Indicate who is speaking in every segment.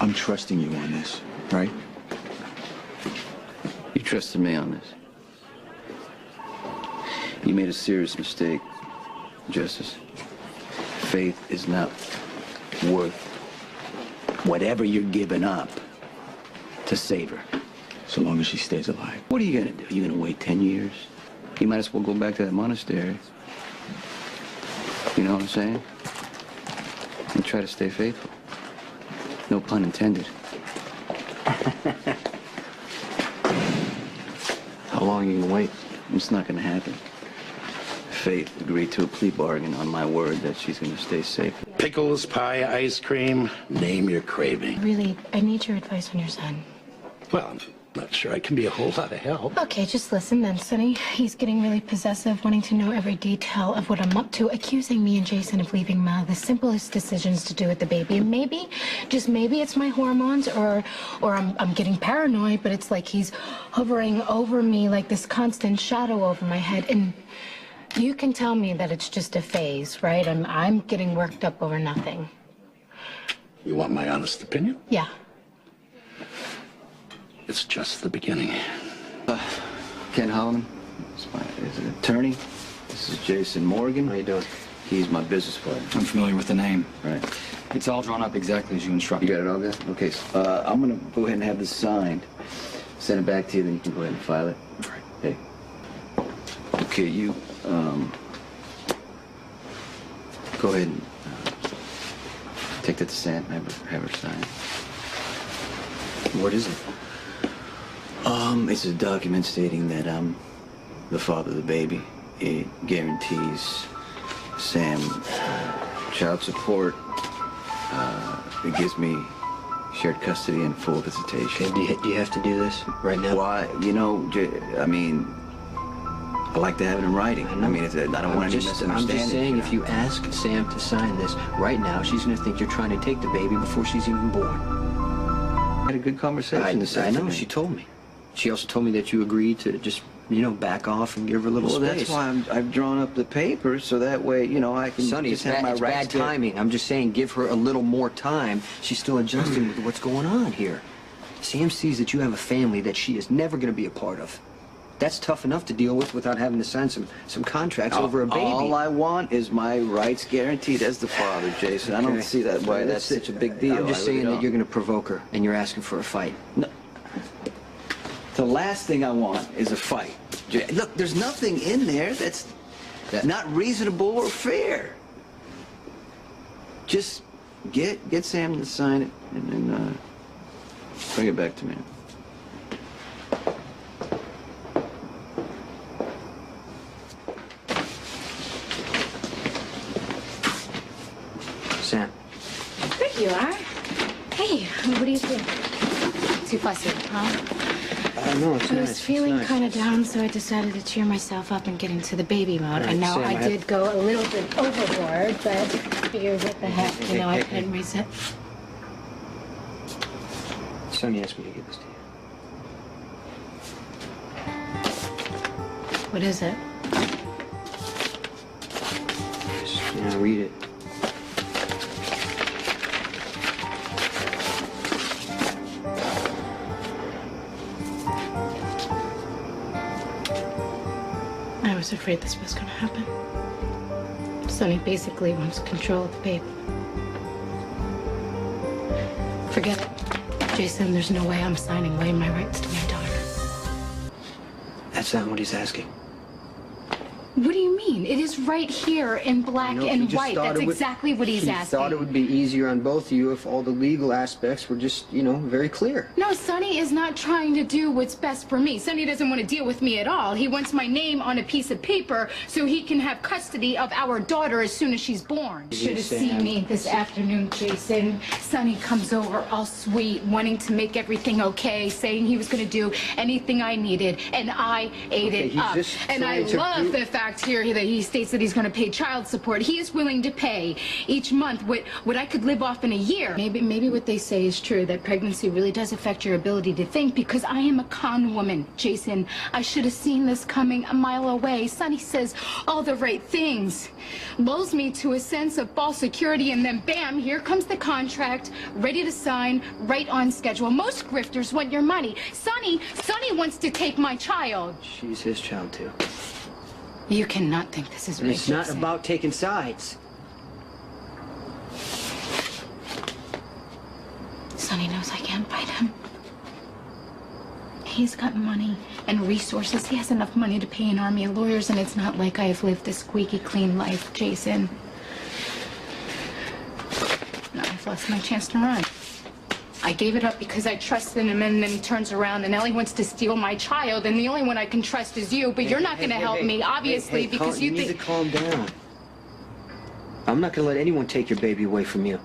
Speaker 1: I'm trusting you on this, right?
Speaker 2: You trusted me on this. You made a serious mistake, Justice. Faith is not worth whatever you're giving up to save her.
Speaker 1: So long as she stays alive.
Speaker 2: What are you gonna do? You gonna wait 10 years? You might as well go back to that monastery. You know what I'm saying? And try to stay faithful. No pun intended.
Speaker 1: How long are you gonna wait?
Speaker 2: It's not gonna happen. Faith agreed to a plea bargain on my word that she's gonna stay safe.
Speaker 3: Pickles, pie, ice cream, name your craving.
Speaker 4: Really, I need your advice on your son.
Speaker 3: Well, I'm not sure I can be a whole lot of help.
Speaker 4: Okay, just listen then, Sonny. He's getting really possessive, wanting to know every detail of what I'm up to, accusing me and Jason of leaving Ma the simplest decisions to do with the baby. And maybe, just maybe it's my hormones or I'm getting paranoid, but it's like he's hovering over me like this constant shadow over my head. And you can tell me that it's just a phase, right? I'm getting worked up over nothing.
Speaker 3: You want my honest opinion?
Speaker 4: Yeah.
Speaker 3: It's just the beginning.
Speaker 2: Ken Holloman is an attorney. This is Jason Morgan.
Speaker 5: How you doing?
Speaker 2: He's my business partner.
Speaker 1: I'm familiar with the name.
Speaker 2: Right.
Speaker 1: It's all drawn up exactly as you instructed.
Speaker 2: You got it all good? Okay, so, I'm gonna go ahead and have this signed. Send it back to you, then you can go ahead and file it.
Speaker 1: Right.
Speaker 2: Hey. Okay, you, go ahead and take that to Sam, have her sign.
Speaker 5: What is it?
Speaker 2: It's a document stating that I'm the father of the baby. It guarantees Sam child support. It gives me shared custody and full visitation.
Speaker 5: Okay, do you have to do this right now?
Speaker 2: Why? You know, I mean, I like to have it in writing. I mean, I don't want any misunderstanding.
Speaker 5: I'm just saying, if you ask Sam to sign this right now, she's going to think you're trying to take the baby before she's even born.
Speaker 2: I had a good conversation this
Speaker 5: I know,
Speaker 2: afternoon.
Speaker 5: she told me. She also told me that you agreed to just, you know, back off and give her a little space.
Speaker 2: That's why I've drawn up the papers, so that way, you know, I can
Speaker 5: Sonny,
Speaker 2: just have my
Speaker 5: it's
Speaker 2: rights.
Speaker 5: bad timing. I'm just saying, give her a little more time. She's still adjusting with what's going on here. Sam sees that you have a family that she is never going to be a part of. That's tough enough to deal with without having to sign some contracts over a baby.
Speaker 2: All I want is my rights guaranteed as the father, Jason. I don't see that why that's such a big deal.
Speaker 5: I'm just saying that you're going to provoke her, and you're asking for a fight.
Speaker 2: No. The last thing I want is a fight. Look, there's nothing in there that's not reasonable or fair. Just get Sam to sign it and then bring it back to me.
Speaker 5: Sam.
Speaker 4: There you are. Hey, what do you think? Too fussy, huh?
Speaker 5: No, it's
Speaker 4: I
Speaker 5: nice.
Speaker 4: was feeling
Speaker 5: It's nice.
Speaker 4: kind of down, so I decided to cheer myself up and get into the baby mode.
Speaker 5: Right,
Speaker 4: And now
Speaker 5: Sam,
Speaker 4: I did go a little bit overboard, but I figured what the heck, you know, I couldn't reset.
Speaker 5: Sonny asked me to give this to you.
Speaker 4: What is it?
Speaker 5: Just, you know, read it.
Speaker 4: I was afraid this was going to happen. Sonny basically wants control of the baby. Forget it. Jason, there's no way I'm signing away my rights to my daughter.
Speaker 5: That's not what he's asking.
Speaker 4: What do you mean? It is right here in black
Speaker 5: You know,
Speaker 4: and
Speaker 5: he just
Speaker 4: white.
Speaker 5: thought
Speaker 4: That's
Speaker 5: it would-
Speaker 4: exactly what he's
Speaker 5: he
Speaker 4: asking.
Speaker 5: thought it would be easier on both of you if all the legal aspects were just, you know, very clear.
Speaker 4: No, Sonny is not trying to do what's best for me. Sonny doesn't want to deal with me at all. He wants my name on a piece of paper so he can have custody of our daughter as soon as she's born. You should have seen me this afternoon, Jason. Sonny comes over all sweet, wanting to make everything okay, saying he was going to do anything I needed, and I ate it
Speaker 5: he's
Speaker 4: up.
Speaker 5: just
Speaker 4: And I
Speaker 5: trying to
Speaker 4: love
Speaker 5: do-
Speaker 4: the fact contract here that he states that he's going to pay child support. He is willing to pay each month what I could live off in a year. Maybe what they say is true, that pregnancy really does affect your ability to think, because I am a con woman, Jason. I should have seen this coming a mile away. Sonny says all the right things, lulls me to a sense of false security, and then bam, here comes the contract, ready to sign, right on schedule. Most grifters want your money. Sonny wants to take my child.
Speaker 5: She's his child, too.
Speaker 4: You cannot think this is
Speaker 5: And
Speaker 4: right,
Speaker 5: it's not
Speaker 4: Jason.
Speaker 5: about taking sides.
Speaker 4: Sonny knows I can't fight him. He's got money and resources. He has enough money to pay an army of lawyers, and it's not like I have lived this squeaky clean life, Jason. Now I've lost my chance to run. I gave it up because I trusted him, and then he turns around and now he wants to steal my child, and the only one I can trust is you, but you're not going to help me, obviously, because you think...
Speaker 5: need to calm down. I'm not going to let anyone take your baby away from you.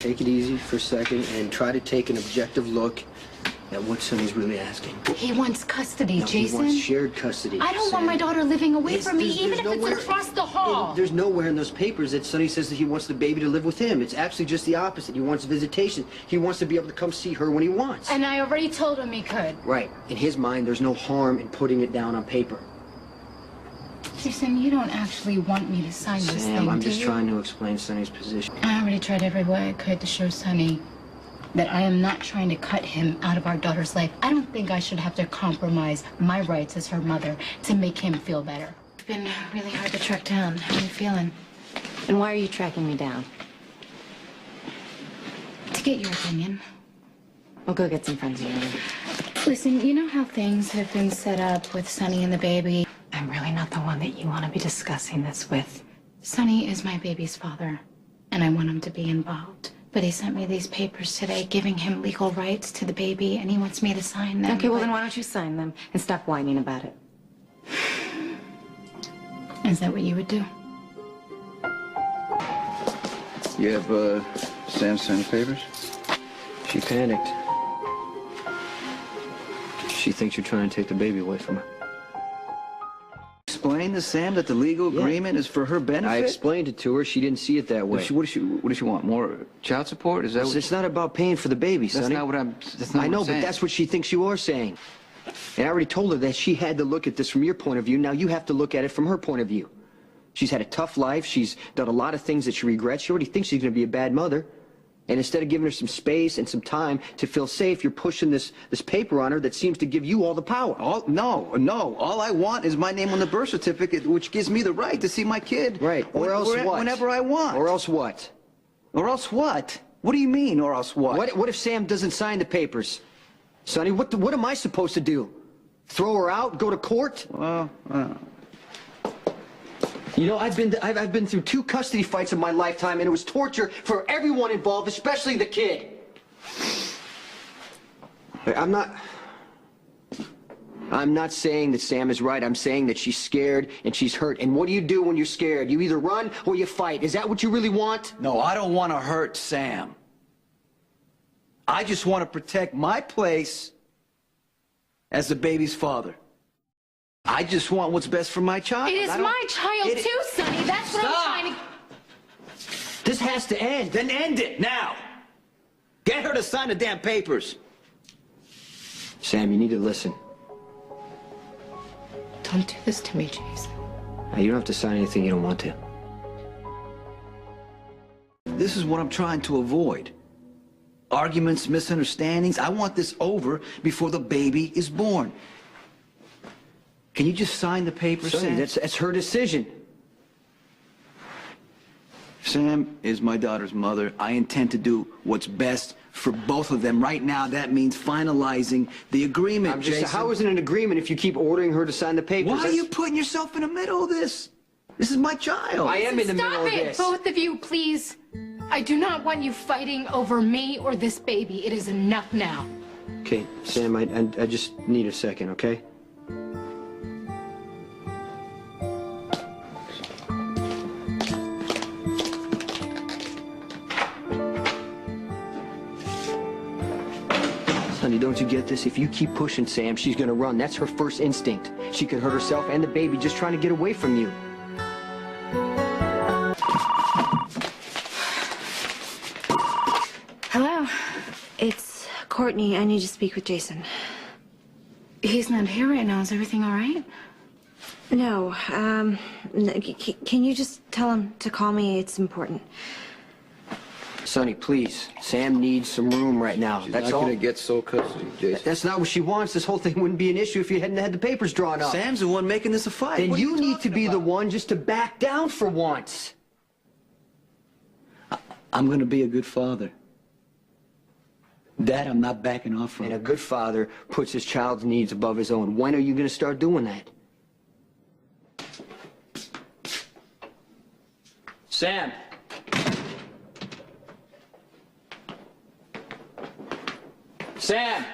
Speaker 5: Take it easy for a second and try to take an objective look at what Sonny's really asking.
Speaker 4: He wants custody,
Speaker 5: No,
Speaker 4: Jason.
Speaker 5: he wants shared custody.
Speaker 4: I don't want my daughter living away from me, even if
Speaker 5: nowhere-
Speaker 4: it's across the hall.
Speaker 5: There's nowhere in those papers that Sonny says that he wants the baby to live with him. It's actually just the opposite. He wants visitation. He wants to be able to come see her when he wants.
Speaker 4: And I already told him he could.
Speaker 5: Right. In his mind, there's no harm in putting it down on paper.
Speaker 4: Jason, you don't actually want me to sign this thing,
Speaker 5: Sam, I'm
Speaker 4: do
Speaker 5: just
Speaker 4: you?
Speaker 5: trying to explain Sonny's position.
Speaker 4: I already tried every way I could to show Sonny that I am not trying to cut him out of our daughter's life. I don't think I should have to compromise my rights as her mother to make him feel better. It's been really hard to track down. How are you feeling?
Speaker 6: And why are you tracking me down?
Speaker 4: To get your opinion.
Speaker 6: We'll go get some friends of yours.
Speaker 4: Listen, you know how things have been set up with Sonny and the baby?
Speaker 6: I'm really not the one that you want to be discussing this with.
Speaker 4: Sonny is my baby's father, and I want him to be involved. But he sent me these papers today giving him legal rights to the baby, and he wants me to sign them.
Speaker 6: Okay, well
Speaker 4: but-
Speaker 6: then why don't you sign them and stop whining about it?
Speaker 4: Is that what you would do?
Speaker 2: You have, Sam sent papers?
Speaker 5: She panicked. She thinks you're trying to take the baby away from her.
Speaker 2: Explain to Sam that the legal agreement is for her benefit?
Speaker 5: I explained it to her. She didn't see it that way.
Speaker 2: What does she want? More child support? Is that what...
Speaker 5: It's not about paying for the baby,
Speaker 2: That's
Speaker 5: Sonny.
Speaker 2: not what I'm... That's not
Speaker 5: I
Speaker 2: what
Speaker 5: know,
Speaker 2: I'm
Speaker 5: but
Speaker 2: saying.
Speaker 5: that's what she thinks you are saying. And I already told her that she had to look at this from your point of view. Now you have to look at it from her point of view. She's had a tough life. She's done a lot of things that she regrets. She already thinks she's going to be a bad mother. And instead of giving her some space and some time to feel safe, you're pushing this paper on her that seems to give you all the power.
Speaker 2: No. All I want is my name on the birth certificate, which gives me the right to see my kid.
Speaker 5: Right. Or else what?
Speaker 2: Whenever I want.
Speaker 5: Or else what?
Speaker 2: Or else what? What do you mean, or else what?
Speaker 5: What if Sam doesn't sign the papers? Sonny, what am I supposed to do? Throw her out? Go to court?
Speaker 2: Well,
Speaker 5: You know, I've been through 2 custody fights in my lifetime, and it was torture for everyone involved, especially the kid. I'm not saying that Sam is right. I'm saying that she's scared and she's hurt. And what do you do when you're scared? You either run or you fight. Is that what you really want?
Speaker 2: no, I don't want to hurt Sam. I just want to protect my place as the baby's father. I just want what's best for my child.
Speaker 4: It is my child too, Sonny. That's what I'm trying to...
Speaker 5: This has to end.
Speaker 2: Then end it, now. Get her to sign the damn papers.
Speaker 5: Sam, you need to listen.
Speaker 4: Don't do this to me, Jason.
Speaker 5: Now, you don't have to sign anything you don't want to.
Speaker 2: This is what I'm trying to avoid. Arguments, misunderstandings. I want this over before the baby is born. Can you just sign the papers,
Speaker 5: Sonny,
Speaker 2: Sam?
Speaker 5: that's her decision.
Speaker 2: Sam is my daughter's mother. I intend to do what's best for both of them. Right now, that means finalizing the agreement, Jason.
Speaker 5: How is it an agreement if you keep ordering her to sign the papers?
Speaker 2: Why are you putting yourself in the middle of this? This is my child.
Speaker 5: I am in the middle of this.
Speaker 4: Stop it, both of you, please. I do not want you fighting over me or this baby. It is enough now.
Speaker 5: Okay, Sam, I just need a second, okay? Sonny, Sonny, don't you get this? If you keep pushing Sam, she's gonna run. That's her first instinct. She could hurt herself and the baby just trying to get away from you.
Speaker 6: Hello. It's Courtney. I need to speak with Jason.
Speaker 4: He's not here right now. Is everything all right?
Speaker 6: No, can you just tell him to call me? It's important.
Speaker 5: Sonny, please. Sam needs some room right now.
Speaker 2: She's
Speaker 5: That's
Speaker 2: not
Speaker 5: all.
Speaker 2: gonna get sole custody, Jason.
Speaker 5: That's not what she wants. This whole thing wouldn't be an issue if you hadn't had the papers drawn up.
Speaker 2: Sam's the one making this a fight.
Speaker 5: Then
Speaker 2: What are
Speaker 5: you need to
Speaker 2: talking
Speaker 5: be the
Speaker 2: about?
Speaker 5: one just to back down for once.
Speaker 1: I'm gonna be a good father. Dad, I'm not backing off from.
Speaker 5: And a good father puts his child's needs above his own. When are you going to start doing that? Sam. Sam.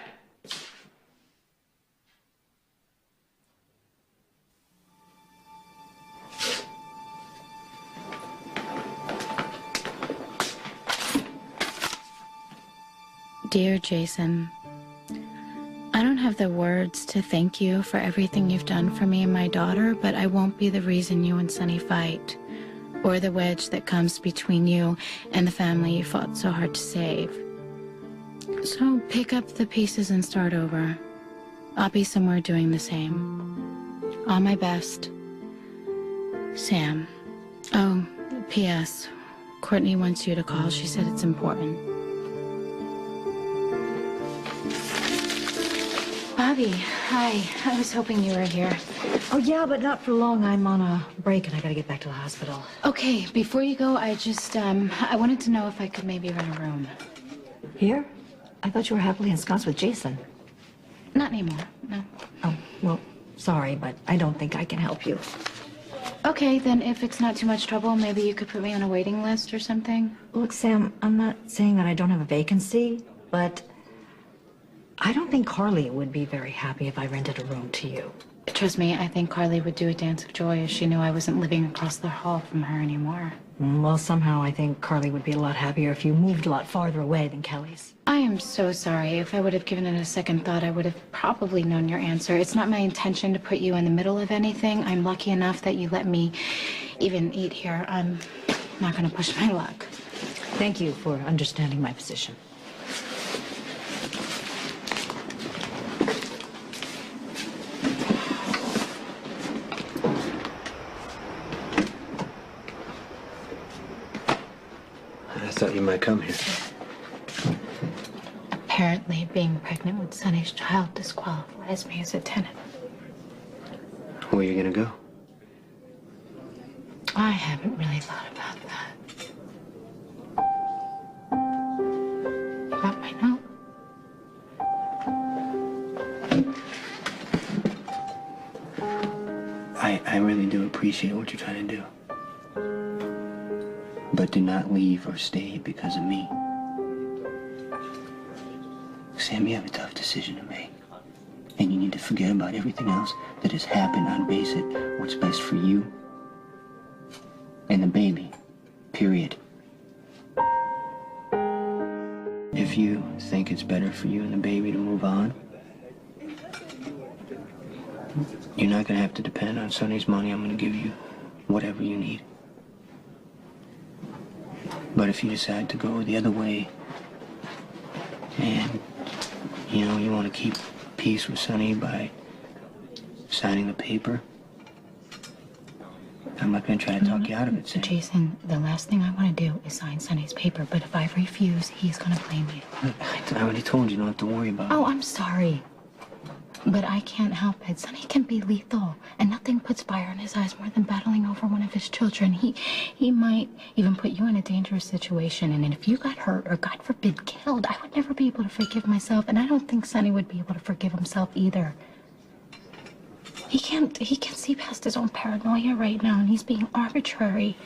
Speaker 4: Dear Jason, I don't have the words to thank you for everything you've done for me and my daughter, but I won't be the reason you and Sonny fight, or the wedge that comes between you and the family you fought so hard to save. So pick up the pieces and start over. I'll be somewhere doing the same. All my best. Sam. Oh, P.S. Courtney wants you to call. She said it's important. Bobby, hi. I was hoping you were here.
Speaker 7: Oh, yeah, but not for long. I'm on a break and I gotta get back to the hospital.
Speaker 4: Okay, before you go, I wanted to know if I could maybe rent a room.
Speaker 7: Here? I thought you were happily ensconced with Jason.
Speaker 4: Not anymore, no.
Speaker 7: Oh, well, sorry, but I don't think I can help you.
Speaker 4: Okay, then if it's not too much trouble, maybe you could put me on a waiting list or something?
Speaker 7: Look, Sam, I'm not saying that I don't have a vacancy, but I don't think Carly would be very happy if I rented a room to you.
Speaker 4: Trust me, I think Carly would do a dance of joy if she knew I wasn't living across the hall from her anymore.
Speaker 7: Well, somehow I think Carly would be a lot happier if you moved a lot farther away than Kelly's.
Speaker 4: I am so sorry. If I would have given it a second thought, I would have probably known your answer. It's not my intention to put you in the middle of anything. I'm lucky enough that you let me even eat here. I'm not going to push my luck.
Speaker 7: Thank you for understanding my position.
Speaker 5: I thought you might come here.
Speaker 4: Apparently, being pregnant with Sonny's child disqualifies me as a tenant.
Speaker 5: Where are you going to go?
Speaker 4: I haven't really thought about that. You got my note?
Speaker 5: I really do appreciate what you're trying to do. But do not leave or stay because of me. Sam, you have a tough decision to make. And you need to forget about everything else that has happened and base it what's best for you and the baby. Period. If you think it's better for you and the baby to move on, you're not going to have to depend on Sonny's money. I'm going to give you whatever you need. But if you decide to go the other way and, you know, you want to keep peace with Sonny by signing the paper, I'm not going to try to talk you out of it, Sam.
Speaker 4: Jason, the last thing I want to do is sign Sonny's paper, but if I refuse, he's going to blame you.
Speaker 5: I already told you, you don't have to worry about it.
Speaker 4: Oh, I'm sorry. But I can't help it. Sonny can be lethal, and nothing puts fire in his eyes more than battling over one of his children. He might even put you in a dangerous situation, and if you got hurt or, God forbid, killed, I would never be able to forgive myself, and I don't think Sonny would be able to forgive himself either. He can't see past his own paranoia right now, and he's being arbitrary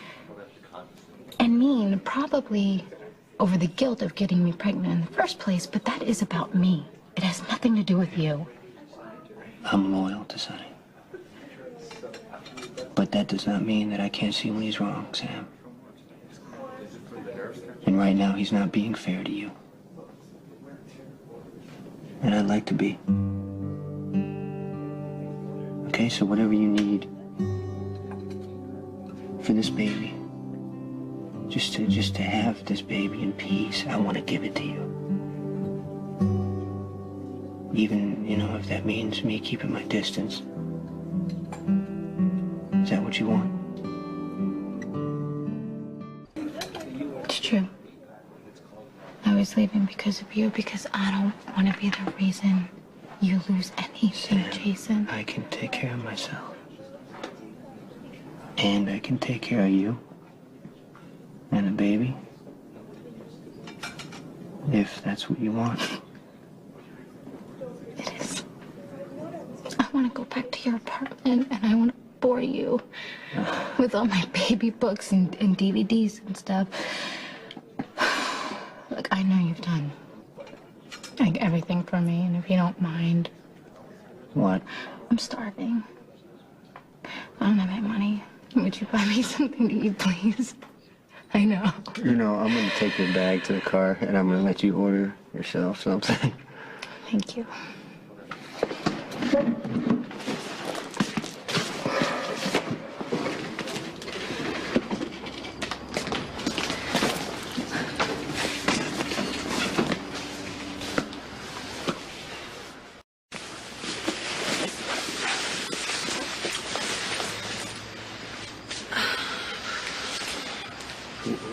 Speaker 4: and mean, probably over the guilt of getting me pregnant in the first place, but that is about me. It has nothing to do with you.
Speaker 5: I'm loyal to Sonny. But that does not mean that I can't see when he's wrong, Sam. And right now, he's not being fair to you. And I'd like to be. Okay, so whatever you need for this baby, just to have this baby in peace, I want to give it to you. Even, if that means me keeping my distance. Is that what you want?
Speaker 4: It's true. I was leaving because of you, because I don't want to be the reason you lose anything, Jason.
Speaker 5: I can take care of myself. And I can take care of you. And a baby. If that's what you want.
Speaker 4: It is. I want to go back to your apartment, and I want to bore you with all my baby books and DVDs and stuff. Look, I know you've done everything for me, and if you don't mind.
Speaker 5: What?
Speaker 4: I'm starving. I don't have any money. Would you buy me something to eat, please? I know.
Speaker 5: I'm going to take your bag to the car, and I'm going to let you order yourself something.
Speaker 4: Thank you.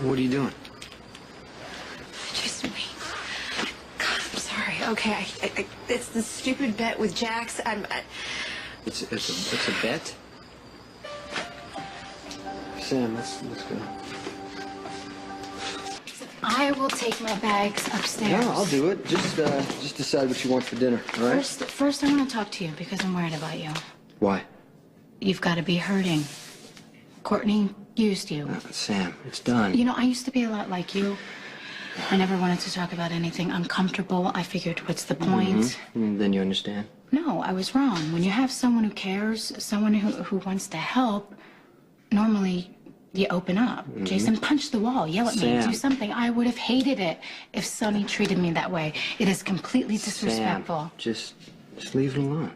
Speaker 5: What are you doing?
Speaker 6: Just wait. God, I'm sorry. Okay, it's the stupid bet with Jax.
Speaker 5: It's a bet? Sam, let's go.
Speaker 4: I will take my bags upstairs.
Speaker 5: No, I'll do it. Just decide what you want for dinner, all right?
Speaker 4: First, I want to talk to you because I'm worried about you.
Speaker 5: Why?
Speaker 4: You've got to be hurting. Courtney used you.
Speaker 5: Sam, it's done.
Speaker 4: I used to be a lot like you. I never wanted to talk about anything uncomfortable. I figured, what's the point?
Speaker 5: Then you understand?
Speaker 4: No, I was wrong. When you have someone who cares, someone who wants to help, normally you open up. Jason, punch the wall, yell at me,
Speaker 5: Sam.
Speaker 4: do something. I would have hated it if Sonny treated me that way. It is completely disrespectful.
Speaker 5: Sam, just leave it alone.